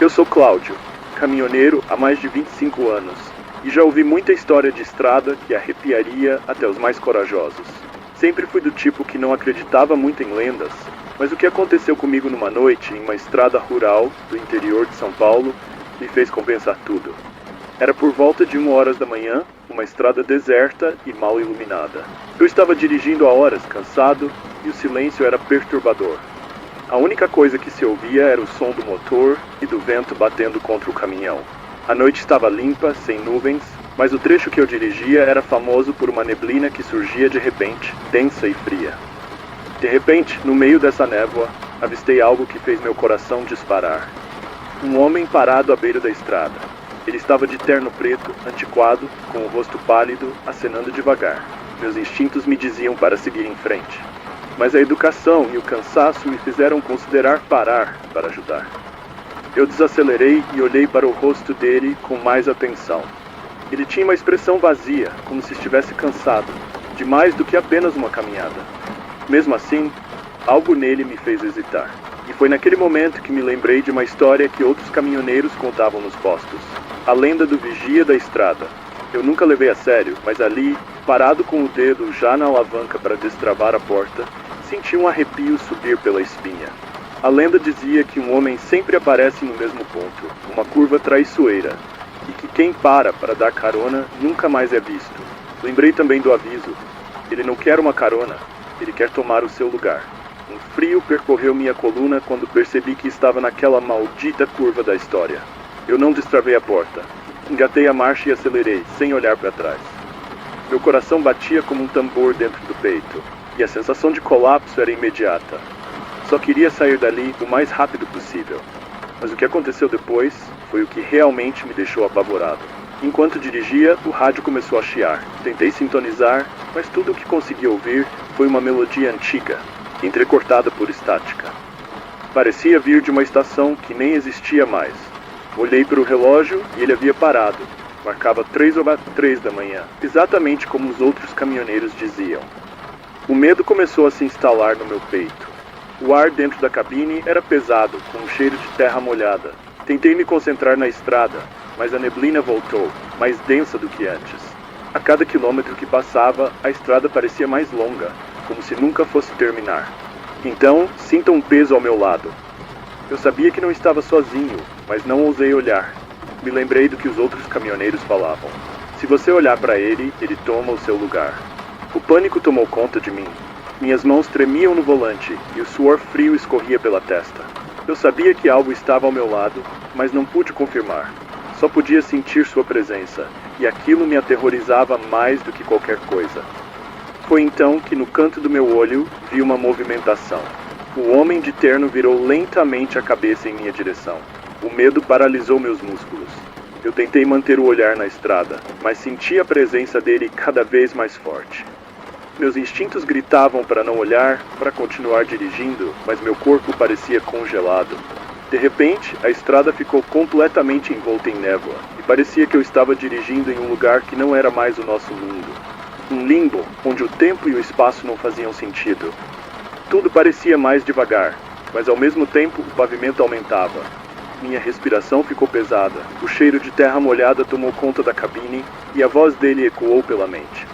Eu sou Cláudio, caminhoneiro há mais de 25 anos, e já ouvi muita história de estrada que arrepiaria até os mais corajosos. Sempre fui do tipo que não acreditava muito em lendas, mas o que aconteceu comigo numa noite em uma estrada rural do interior de São Paulo me fez compensar tudo. Era por volta de 1h da manhã, uma estrada deserta e mal iluminada. Eu estava dirigindo há horas, cansado, e o silêncio era perturbador. A única coisa que se ouvia era o som do motor e do vento batendo contra o caminhão. A noite estava limpa, sem nuvens, mas o trecho que eu dirigia era famoso por uma neblina que surgia de repente, densa e fria. De repente, no meio dessa névoa, avistei algo que fez meu coração disparar. Um homem parado à beira da estrada. Ele estava de terno preto, antiquado, com o rosto pálido, acenando devagar. Meus instintos me diziam para seguir em frente. Mas a educação e o cansaço me fizeram considerar parar para ajudar. Eu desacelerei e olhei para o rosto dele com mais atenção. Ele tinha uma expressão vazia, como se estivesse cansado, de mais do que apenas uma caminhada. Mesmo assim, algo nele me fez hesitar. E foi naquele momento que me lembrei de uma história que outros caminhoneiros contavam nos postos. A lenda do vigia da estrada. Eu nunca levei a sério, mas ali, parado com o dedo já na alavanca para destravar a porta, senti um arrepio subir pela espinha. A lenda dizia que um homem sempre aparece no mesmo ponto, uma curva traiçoeira, e que quem para dar carona nunca mais é visto. Lembrei também do aviso. Ele não quer uma carona, ele quer tomar o seu lugar. Um frio percorreu minha coluna quando percebi que estava naquela maldita curva da história. Eu não destravei a porta. Engatei a marcha e acelerei, sem olhar para trás. Meu coração batia como um tambor dentro do peito, e a sensação de colapso era imediata. Só queria sair dali o mais rápido possível. Mas o que aconteceu depois foi o que realmente me deixou apavorado. Enquanto dirigia, o rádio começou a chiar. Tentei sintonizar, mas tudo o que consegui ouvir foi uma melodia antiga, entrecortada por estática. Parecia vir de uma estação que nem existia mais. Olhei para o relógio e ele havia parado. Marcava 3h da manhã, exatamente como os outros caminhoneiros diziam. O medo começou a se instalar no meu peito. O ar dentro da cabine era pesado, com um cheiro de terra molhada. Tentei me concentrar na estrada, mas a neblina voltou, mais densa do que antes. A cada quilômetro que passava, a estrada parecia mais longa, como se nunca fosse terminar. Então, sinto um peso ao meu lado. Eu sabia que não estava sozinho, mas não ousei olhar. Me lembrei do que os outros caminhoneiros falavam. Se você olhar para ele, ele toma o seu lugar. O pânico tomou conta de mim. Minhas mãos tremiam no volante e o suor frio escorria pela testa. Eu sabia que algo estava ao meu lado, mas não pude confirmar. Só podia sentir sua presença, e aquilo me aterrorizava mais do que qualquer coisa. Foi então que no canto do meu olho vi uma movimentação. O homem de terno virou lentamente a cabeça em minha direção. O medo paralisou meus músculos. Eu tentei manter o olhar na estrada, mas senti a presença dele cada vez mais forte. Meus instintos gritavam para não olhar, para continuar dirigindo, mas meu corpo parecia congelado. De repente, a estrada ficou completamente envolta em névoa, e parecia que eu estava dirigindo em um lugar que não era mais o nosso mundo. Um limbo, onde o tempo e o espaço não faziam sentido. Tudo parecia mais devagar, mas ao mesmo tempo o pavimento aumentava. Minha respiração ficou pesada, o cheiro de terra molhada tomou conta da cabine e a voz dele ecoou pela mente.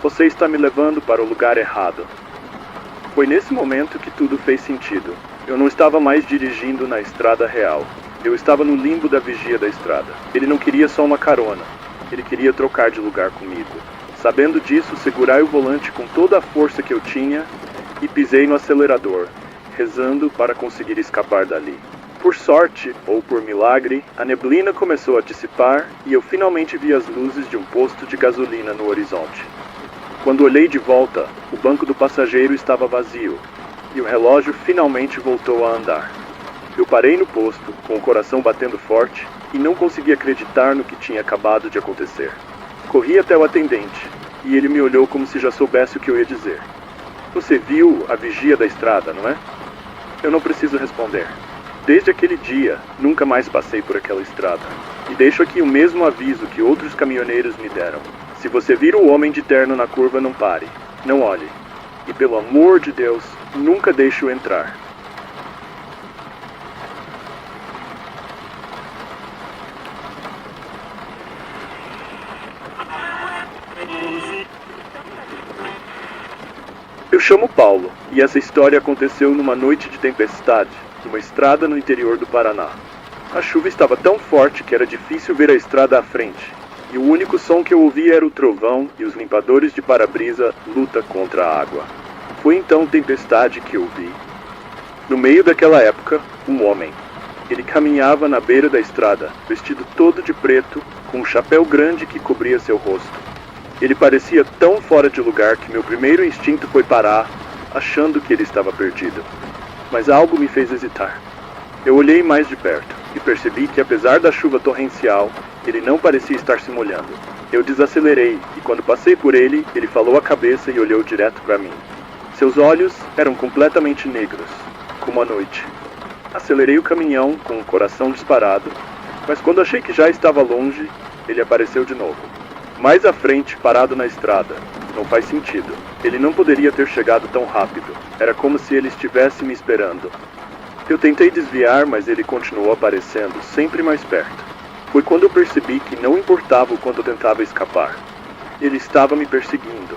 Você está me levando para o lugar errado. Foi nesse momento que tudo fez sentido. Eu não estava mais dirigindo na estrada real. Eu estava no limbo da vigia da estrada. Ele não queria só uma carona. Ele queria trocar de lugar comigo. Sabendo disso, segurai o volante com toda a força que eu tinha e pisei no acelerador, rezando para conseguir escapar dali. Por sorte, ou por milagre, a neblina começou a dissipar e eu finalmente vi as luzes de um posto de gasolina no horizonte. Quando olhei de volta, o banco do passageiro estava vazio e o relógio finalmente voltou a andar. Eu parei no posto, com o coração batendo forte, e não consegui acreditar no que tinha acabado de acontecer. Corri até o atendente, e ele me olhou como se já soubesse o que eu ia dizer. Você viu a vigia da estrada, não é? Eu não preciso responder. Desde aquele dia, nunca mais passei por aquela estrada. E deixo aqui o mesmo aviso que outros caminhoneiros me deram. Se você vir o homem de terno na curva, não pare. Não olhe. E pelo amor de Deus, nunca deixe-o entrar. Eu chamo Paulo, e essa história aconteceu numa noite de tempestade, numa estrada no interior do Paraná. A chuva estava tão forte que era difícil ver a estrada à frente, e o único som que eu ouvia era o trovão e os limpadores de para-brisa luta contra a água. Foi então tempestade que eu vi. No meio daquela época, um homem. Ele caminhava na beira da estrada, vestido todo de preto, com um chapéu grande que cobria seu rosto. Ele parecia tão fora de lugar que meu primeiro instinto foi parar, achando que ele estava perdido. Mas algo me fez hesitar. Eu olhei mais de perto e percebi que, apesar da chuva torrencial, ele não parecia estar se molhando. Eu desacelerei e, quando passei por ele, ele falou a cabeça e olhou direto para mim. Seus olhos eram completamente negros, como a noite. Acelerei o caminhão com o coração disparado, mas quando achei que já estava longe, ele apareceu de novo. Mais à frente, parado na estrada. Não faz sentido. Ele não poderia ter chegado tão rápido. Era como se ele estivesse me esperando. Eu tentei desviar, mas ele continuou aparecendo, sempre mais perto. Foi quando eu percebi que não importava o quanto eu tentava escapar. Ele estava me perseguindo.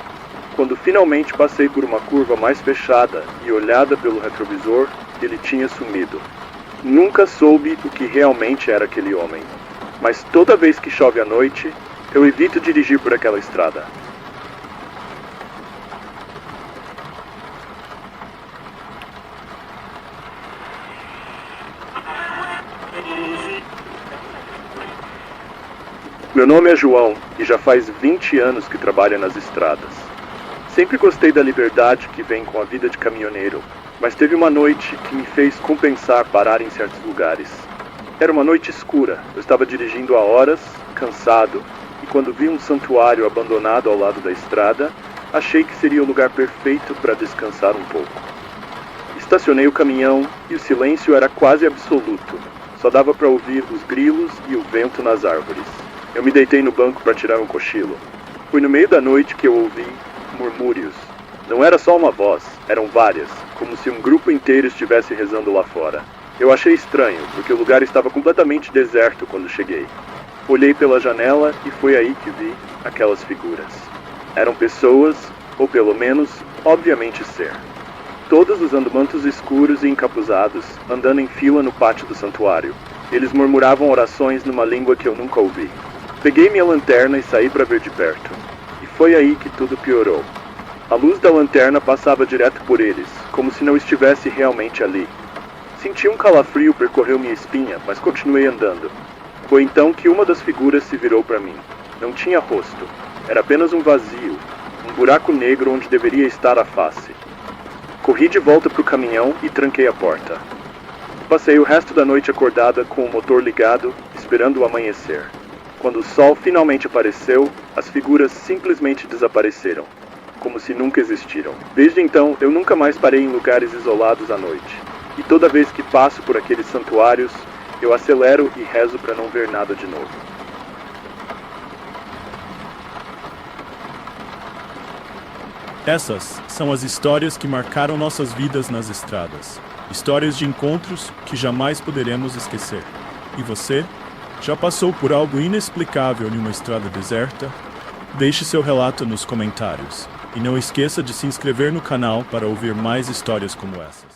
Quando finalmente passei por uma curva mais fechada e olhada pelo retrovisor, ele tinha sumido. Nunca soube o que realmente era aquele homem. Mas toda vez que chove à noite, eu evito dirigir por aquela estrada. Meu nome é João e já faz 20 anos que trabalho nas estradas. Sempre gostei da liberdade que vem com a vida de caminhoneiro, mas teve uma noite que me fez compensar parar em certos lugares. Era uma noite escura, eu estava dirigindo há horas, cansado, e quando vi um santuário abandonado ao lado da estrada, achei que seria o lugar perfeito para descansar um pouco. Estacionei o caminhão e o silêncio era quase absoluto, só dava para ouvir os grilos e o vento nas árvores. Eu me deitei no banco para tirar um cochilo. Foi no meio da noite que eu ouvi murmúrios. Não era só uma voz, eram várias, como se um grupo inteiro estivesse rezando lá fora. Eu achei estranho, porque o lugar estava completamente deserto quando cheguei. Olhei pela janela e foi aí que vi aquelas figuras. Eram pessoas, ou pelo menos, obviamente ser. Todos usando mantos escuros e encapuzados, andando em fila no pátio do santuário. Eles murmuravam orações numa língua que eu nunca ouvi. Peguei minha lanterna e saí para ver de perto. E foi aí que tudo piorou. A luz da lanterna passava direto por eles, como se não estivesse realmente ali. Senti um calafrio percorreu minha espinha, mas continuei andando. Foi então que uma das figuras se virou para mim. Não tinha rosto. Era apenas um vazio, um buraco negro onde deveria estar a face. Corri de volta para o caminhão e tranquei a porta. Passei o resto da noite acordada com o motor ligado, esperando o amanhecer. Quando o sol finalmente apareceu, as figuras simplesmente desapareceram, como se nunca existiram. Desde então, eu nunca mais parei em lugares isolados à noite. E toda vez que passo por aqueles santuários, eu acelero e rezo para não ver nada de novo. Essas são as histórias que marcaram nossas vidas nas estradas. Histórias de encontros que jamais poderemos esquecer. E você? Já passou por algo inexplicável em uma estrada deserta? Deixe seu relato nos comentários. E não esqueça de se inscrever no canal para ouvir mais histórias como essa.